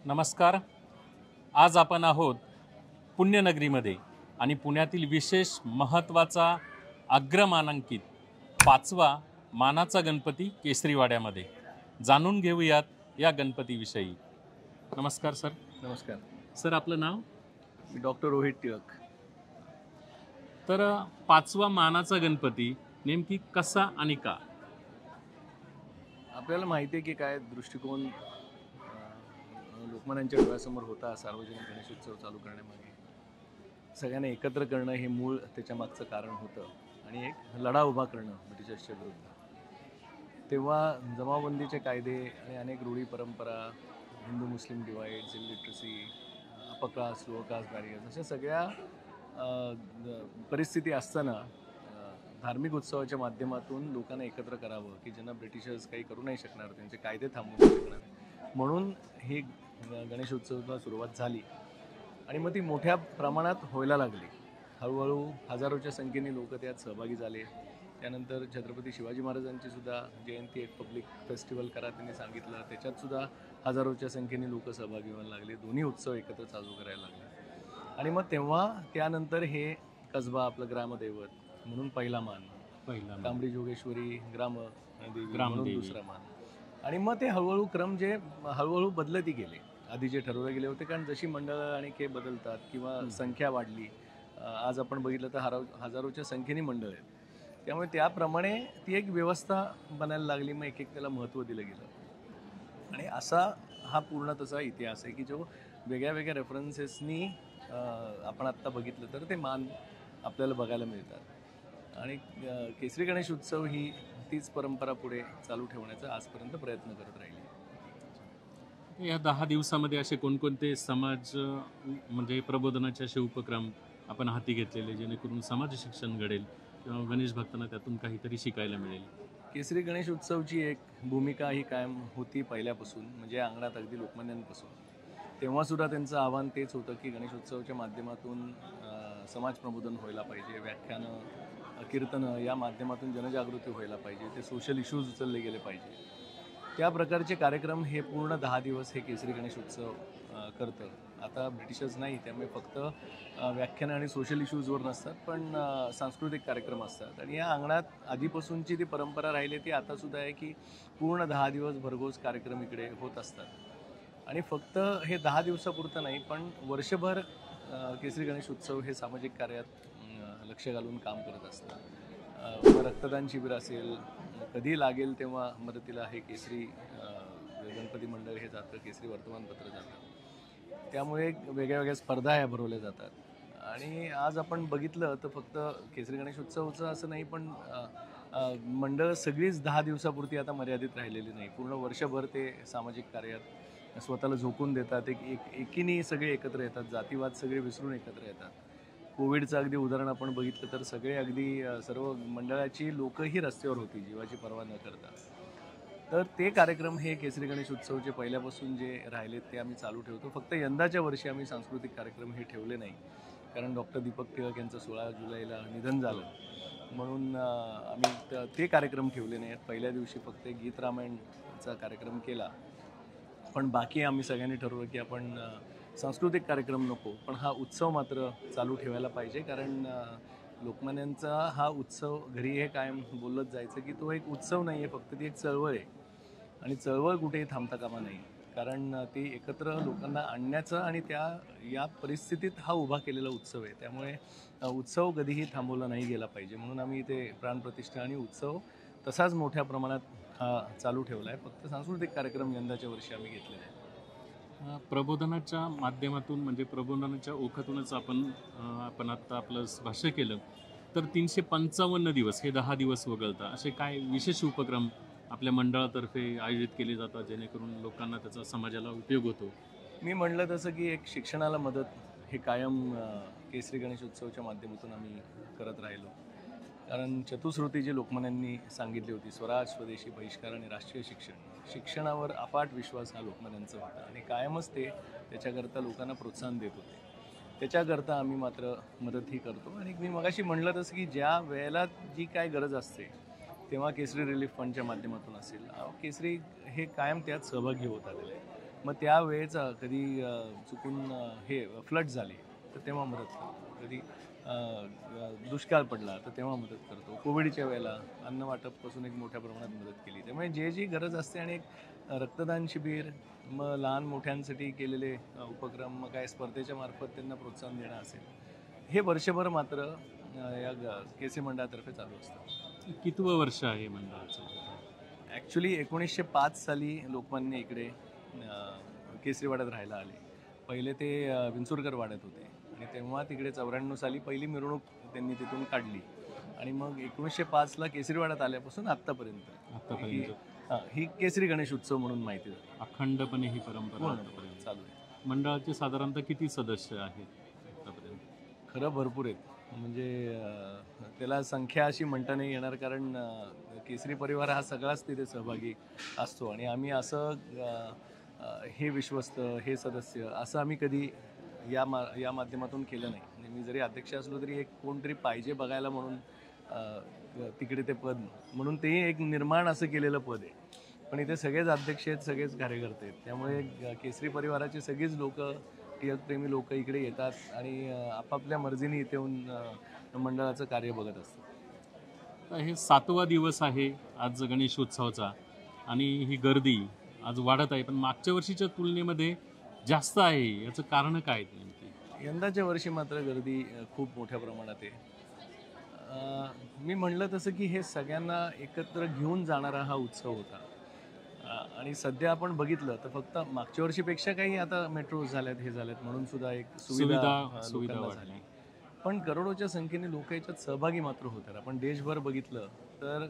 नमस्कार. आज आपण आहोत पुण्यनगरीमध्ये आणि पुण्यातील विशेष महत्त्वाचा अग्रमानांकित 5वा मानाचा गणपती केसरीवाड्यामध्ये जाणून घेऊयात या गणपतीविषयी. नमस्कार सर. नमस्कार सर, आपलं नाव? मी डॉक्टर रोहित टिळक. तर 5वा मानाचा गणपती नेमकी कसा आणि का? आपल्याला माहिती आहे की काय दृष्टिकोन लोकमान्यांच्या डोळ्यासमोर होता सार्वजनिक गणेशोत्सव चालू करण्यामागे. सगळ्यांना एकत्र करणं हे मूळ त्याच्या मागचं कारण होतं आणि एक लढा उभा करणं ब्रिटिशर्सच्या विरुद्ध. तेव्हा जमावबंदीचे कायदे आणि अनेक रूढी परंपरा, हिंदू मुस्लिम डिवाइड्स, इलिटरसी, अपकास्ट, लोअकास्ट बॅरियर्स अशा सगळ्या परिस्थिती असताना धार्मिक उत्सवाच्या माध्यमातून लोकांना एकत्र करावं की ज्यांना ब्रिटिशर्स काही करू नाही शकणार, त्यांचे कायदे थांबवू नाही शकणार, म्हणून ही गणेशोत्सवाला सुरुवात झाली आणि मग ती मोठ्या प्रमाणात व्हायला लागली. हळूहळू हजारोच्या संख्येने लोक त्यात सहभागी झाले. त्यानंतर छत्रपती शिवाजी महाराजांची सुद्धा जयंती एक पब्लिक फेस्टिवल करा त्यांनी सांगितलं. त्याच्यात सुद्धा हजारोच्या संख्येने लोक सहभागी व्हायला लागले. दोन्ही उत्सव एकत्र चालू करायला लागले आणि मग तेव्हा त्यानंतर हे कसबा आपलं ग्रामदैवत म्हणून पहिला मान, तांबडी जोगेश्वरी ग्रामदेवी म्हणून दुसरा मान, आणि मग ते हळूहळू क्रम जे हळूहळू बदलतही गेले. आधी जे ठरवले गेले होते, कारण जशी मंडळं आणि के बदलतात किंवा संख्या वाढली, आज आपण बघितलं तर हजारोच्या संख्येने मंडळ आहेत, त्यामुळे त्याप्रमाणे ती एक व्यवस्था बनायला लागली. मग एक त्याला महत्त्व दिलं गेलं आणि असा हा पूर्ण तसा इतिहास आहे की जो वेगळ्या वेगळ्या रेफरन्सेसनी आपण आत्ता बघितलं तर ते मान आपल्याला बघायला मिळतात. आणि केसरी गणेश उत्सव ही तीच परंपरा पुढे चालू ठेवण्याचा आजपर्यंत प्रयत्न करत राहिली. या 10 दिवसामध्ये असे कोणकोणते समाज म्हणजे प्रबोधनाचे असे उपक्रम आपण हाती घेतलेले जेणेकरून समाज शिक्षण घडेल किंवा गणेश भक्तांना त्यातून काहीतरी शिकायला मिळेल? केसरी गणेश उत्सवची एक भूमिका ही कायम होती पहिल्यापासून, म्हणजे अंगणात अगदी लोकमान्यांपासून. तेव्हासुद्धा त्यांचं आव्हान तेच होतं की गणेशोत्सवाच्या माध्यमातून समाज प्रबोधन व्हायला पाहिजे, व्याख्यानं, कीर्तनं या माध्यमातून जनजागृती व्हायला पाहिजे, ते सोशल इश्यूज उचलले गेले पाहिजे. त्या प्रकारचे कार्यक्रम हे पूर्ण 10 दिवस हे केसरी गणेश उत्सव करतं. आता ब्रिटिशर्स नाही, त्यामुळे फक्त व्याख्यानं आणि सोशल इश्यूजवर नसतात, पण सांस्कृतिक कार्यक्रम असतात. आणि या अंगणात आधीपासूनची ती परंपरा राहिली ती आतासुद्धा आहे की पूर्ण 10 दिवस भरघोस कार्यक्रम इकडे होत असतात. आणि फक्त हे 10 दिवसापुरतं नाही, पण वर्षभर केसरी गणेश उत्सव हे सामाजिक कार्यात लक्ष घालून काम करत असतं. मग रक्तदान शिबिर असेल, कधी लागेल तेव्हा मदतीला हे केसरी गणपती मंडळ हे जातं, केसरी वर्तमानपत्र जातं. त्यामुळे वेगळ्या वेगळ्या स्पर्धा ह्या भरवल्या जातात. आणि आज आपण बघितलं तर फक्त केसरी गणेश उत्सवाचं असं नाही, पण मंडळ सगळीच 10 दिवसापुरती आता मर्यादित राहिलेली नाही. पूर्ण वर्षभर ते सामाजिक कार्यात स्वतःला झोकून देतात. एकीने सगळे एकत्र येतात, जातीवाद सगळे विसरून एकत्र येतात. कोविडचं अगदी उदाहरण आपण बघितलं तर सगळे अगदी सर्व मंडळाची लोकही रस्त्यावर होती जीवाची पर्वा न करता. तर ते कार्यक्रम हे केसरी गणेश उत्सवचे पहिल्यापासून जे राहिलेत ते आम्ही चालू ठेवतो. फक्त यंदाच्या वर्षी आम्ही सांस्कृतिक कार्यक्रम हे ठेवले नाही, कारण डॉक्टर दीपक टिळक यांचं 16 जुलैला निधन झालं, म्हणून आम्ही ते कार्यक्रम ठेवले नाहीत. पहिल्या दिवशी फक्त गीत रामायणचा कार्यक्रम केला, पण बाकी आम्ही सगळ्यांनी ठरवलं की आपण सांस्कृतिक कार्यक्रम नको, पण हा उत्सव मात्र चालू ठेवायला पाहिजे. कारण लोकमान्यांचा हा उत्सव घरी हे कायम बोलत जायचं की तो एक उत्सव नाही आहे, फक्त ती एक चळवळ आहे आणि चळवळ कुठेही थांबता कामा नाही, कारण ती एकत्र लोकांना आणण्याचा आणि या परिस्थितीत हा उभा केलेला उत्सव आहे. त्यामुळे उत्सव कधीही थांबवला नाही गेला पाहिजे, म्हणून आम्ही इथे प्राणप्रतिष्ठा आणि उत्सव तसाच मोठ्या प्रमाणात हा चालू ठेवला आहे. फक्त सांस्कृतिक कार्यक्रम यंदाच्या वर्षी आम्ही घेतलेले आहेत. प्रबोधनाच्या माध्यमातून म्हणजे प्रबोधनाच्या ओघातूनच आपण आत्ता आपलं भाष्य केलं, तर 355 दिवस हे 10 दिवस वगळता असे काय विशेष उपक्रम आपल्या मंडळातर्फे आयोजित केले जातात जेणेकरून लोकांना त्याचा समाजाला उपयोग होतो? मी म्हणलं तसं की एक शिक्षणाला मदत हे कायम केसरी गणेश उत्सवाच्या माध्यमातून आम्ही करत राहिलो. कारण चतुश्रुती जी लोकमान्यांनी सांगितली होती, स्वराज, स्वदेशी, बहिष्कार आणि राष्ट्रीय शिक्षण, शिक्षणावर अफाट विश्वास हा लोकमान्यांचा होता आणि कायमच ते त्याच्याकरता लोकांना प्रोत्साहन देत होते. त्याच्याकरता आम्ही मात्र मदतही करतो. आणि मी मगाशी म्हणलं तसं की ज्या वेळेला जी काय गरज असते तेव्हा केसरी रिलीफ फंडच्या माध्यमातून असेल, केसरी हे कायम त्यात सहभागी होत आलेले आहे. मग त्यावेळेचा कधी चुकून हे फ्लड झाले तर तेव्हा मदत करतो, कधी दुष्काळ पडला तर तेव्हा मदत करतो, कोविडच्या वेळेला अन्न वाटपपासून एक मोठ्या प्रमाणात मदत केली. त्यामुळे जी गरज असते आणि एक रक्तदान शिबिर, मग लहान मोठ्यांसाठी केलेले उपक्रम, मग काय स्पर्धेच्या मार्फत त्यांना प्रोत्साहन देणं असेल, हे वर्षभर मात्र या केसी मंडळातर्फे चालू असतं. कितवं वर्ष आहे मंडळाचं? ॲक्च्युली 1905 साली लोकमान्य इकडे केसरीवाड्यात राहायला आले. पहिले ते विंचुरकर वाड्यात होते आणि तेव्हा तिकडे 94 साली पहिली मिरवणूक त्यांनी तिथून काढली आणि मग 1905ला केसरीवाड्यात आल्यापासून आत्तापर्यंत ही केसरी गणेश उत्सव म्हणून माहिती झाली. अखंडपणे ही परंपरा आतापर्यंत चालू आहे. मंडळाचे साधारणतः किती सदस्य आहेत आतापर्यंत? खरं भरपूर आहेत, म्हणजे त्याला संख्या अशी म्हणता नाही येणार, कारण केसरी परिवार हा सगळाच तिथे सहभागी असतो आणि आम्ही असं हे विश्वस्त, हे सदस्य असं आम्ही कधी या माध्यमातून केलं नाही. म्हणजे मी जरी अध्यक्ष असलो तरी एक कोणतरी पाहिजे बघायला म्हणून तिकडे ते पद, म्हणून ते एक निर्माण असं केलेलं पद आहे. पण इथे सगळेच अध्यक्ष आहेत, सगळेच कार्यकर्ते आहेत, त्यामुळे केसरी परिवाराची सगळीच लोक, टिळकप्रेमी लोक इकडे येतात आणि आपापल्या मर्जीने इथे येऊन मंडळाचं कार्य बघत असतात. हे 7वा दिवस आहे आज गणेशोत्सवाचा आणि ही गर्दी आज वाढत आहे, पण मागच्या वर्षीच्या तुलनेमध्ये जास्त आहे. याचं कारण काय नेमकी? यंदाच्या वर्षी मात्र गर्दी खूप मोठ्या प्रमाणात आहे. मी म्हणलं तसं की हे सगळ्यांना एकत्र घेऊन जाणारा हा उत्सव होता आणि सध्या आपण बघितलं तर फक्त मागच्या वर्षीपेक्षा काही आता मेट्रो झाल्यात, हे झाल्यात म्हणून सुद्धा एक सुविधा झाली, पण करोडोच्या संख्येने लोक याच्यात सहभागी मात्र होतात. आपण देशभर बघितलं तर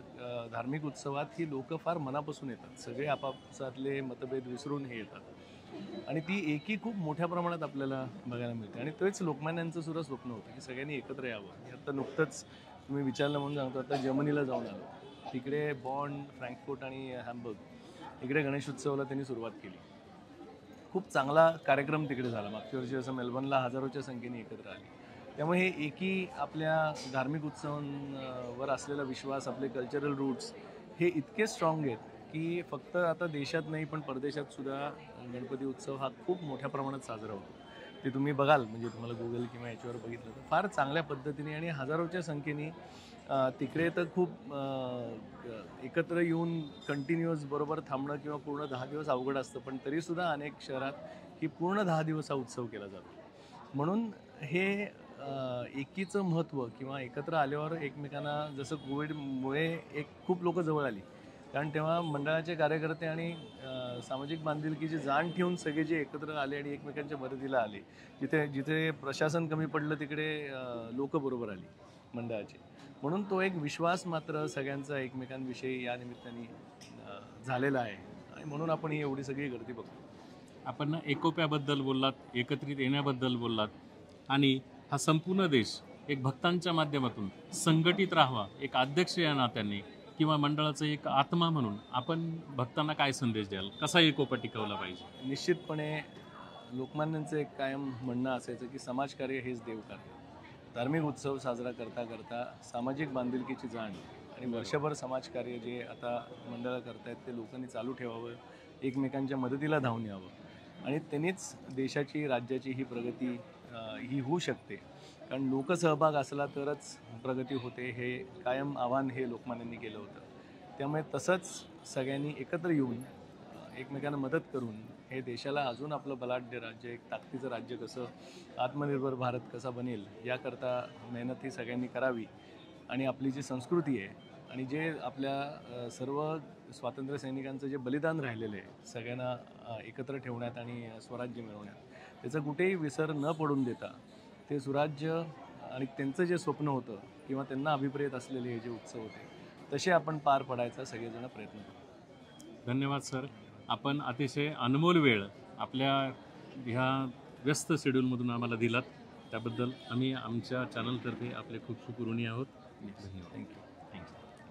धार्मिक उत्सवात ही लोक फार मनापासून येतात, सगळे आपापसातले मतभेद विसरून हे येतात आणि ती एकी खूप मोठ्या प्रमाणात आपल्याला बघायला मिळते. आणि तेच लोकमान्यांचं सुद्धा स्वप्न होतं की सगळ्यांनी एकत्र यावं. आता नुकतंच तुम्ही विचारलं म्हणून सांगतो, आता जर्मनीला जाऊन आलो, तिकडे बॉन, फ्रँकफर्ट आणि हॅम्बर्ग इकडे गणेश उत्सवाला त्यांनी सुरुवात केली. खूप चांगला कार्यक्रम तिकडे झाला. मागच्या वर्षी असं मेलबर्नला हजारोच्या संख्येने एकत्र आली. त्यामुळे हे एकी आपल्या धार्मिक उत्सवांवर असलेला विश्वास, आपले कल्चरल रूट्स हे इतके स्ट्रॉंग आहेत की फक्त आता देशात नाही पण परदेशात सुद्धा गणपती उत्सव हा खूप मोठ्या प्रमाणात साजरा होतो. ते तुम्ही बघाल, म्हणजे तुम्हाला गुगल किंवा याच्यावर बघितलं तर फार चांगल्या पद्धतीने आणि हजारोच्या संख्येने तिकडे तर खूप एकत्र येऊन कंटिन्युअस बरोबर थांबणं किंवा पूर्ण 10 दिवस अवघड असतं, पण तरीसुद्धा अनेक शहरात ही पूर्ण 10 दिवस हा उत्सव केला जातो. म्हणून हे एकीचं महत्त्व किंवा एकत्र आल्यावर एकमेकांना, जसं कोविडमुळे खूप लोक जवळ आली, कारण तेव्हा मंडळाचे कार्यकर्ते आणि सामाजिक बांधिलकीची जाण ठेवून सगळे जे एकत्र आले आणि एकमेकांच्या मदतीला आले, जिथे प्रशासन कमी पडलं तिकडे लोक बरोबर आली मंडळाचे. म्हणून तो एक विश्वास मात्र सगळ्यांचा एकमेकांविषयी या निमित्ताने झालेला आहे आणि म्हणून आपण ही एवढी सगळी गर्दी बघतो. आपण एकोप्याबद्दल बोललात, एकत्रित येण्याबद्दल बोललात आणि हा संपूर्ण देश एक भक्तांच्या माध्यमातून संघटित राहावा, एक अध्यक्ष या नात्याने किंवा मंडळाचा एक आत्मा म्हणून आपण भक्तांना काय संदेश द्याल? कसा एकोपा टिकवला पाहिजे? निश्चितपणे लोकमान्यांचं एक कायम म्हणणं असायचं की समाजकार्य हेच देवकार्य. धार्मिक उत्सव साजरा करता करता सामाजिक बांधिलकीची जाण आणि वर्षभर समाजकार्य जे आता मंडळं करतायत ते लोकांनी चालू ठेवावं, एकमेकांच्या मदतीला धावून यावं आणि त्यांनीच देशाची, राज्याची ही प्रगती ही होऊ शकते. कारण लोकसहभाग असला तरच प्रगती होते, हे कायम आव्हान हे लोकमान्यांनी केलं होतं. त्यामुळे तसंच सगळ्यांनी एकत्र येऊन एकमेकांना मदत करून हे देशाला अजून आपलं बलाढ्य राज्य, एक ताकदीचं राज्य कसं, आत्मनिर्भर भारत कसा बनेल याकरता मेहनत ही सगळ्यांनी करावी. आणि आपली जी संस्कृती आहे आणि जे आपल्या सर्व स्वातंत्र्य सैनिकांचं जे बलिदान राहिलेलं आहे सगळ्यांना एकत्र ठेवण्यात आणि स्वराज्य मिळवण्यात, त्याचा कुठेही विसर न पडून देता ते सुराज्य आणि त्यांचं जे स्वप्न होतं किंवा त्यांना अभिप्रेत असलेले हे जे उत्सव होते तसे आपण पार पडायचा सगळेजण प्रयत्न करू. धन्यवाद सर. आपण अतिशय अनमोल वेळ आपल्या ह्या व्यस्त शेड्यूलमधून आम्हाला दिलात, त्याबद्दल आम्ही आमच्या चॅनलतर्फे आपले खूप खूप ऋणी आहोत. धन्यवाद. थँक्यू.